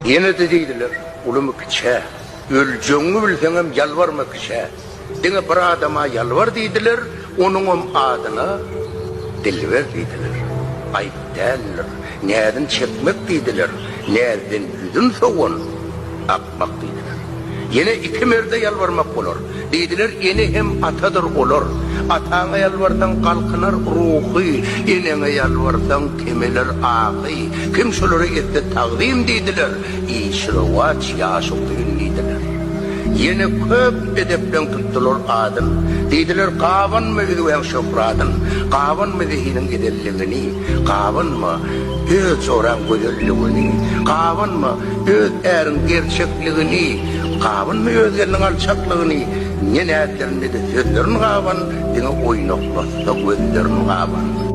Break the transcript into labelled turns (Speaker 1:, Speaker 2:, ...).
Speaker 1: Yine de deydiler, ulumu kıça, öleceğini bilsem yalvarma kıça. Dine bir adama yalvar deydiler, onun adına dilver deydiler. Ayıp derler, nereden çekmek deydiler, nereden yüzün soğun, akmak deydiler. Yine iki merde yalvarmak olur. Deydiler, yine hem atadır olur. Atağına yalvardan kalkınar ruhi, yenene yalvardan kemeler ahi. Kim şuları etti takdim deydiler, işravaç yaşık düğün deydiler. Yine köp edepten tuttular adın. Deydiler, kavan mı ödüyen şofradın, kavan mı zihinin giderliğini, kavan mı öz oran güzelliğini, kavan mı öz erin gerçekliğini, kavan mı özlerinin alçaklığını, ne neyetlerinde de sözlerin kavan, dine oynaklaşsa gözlerin kavan.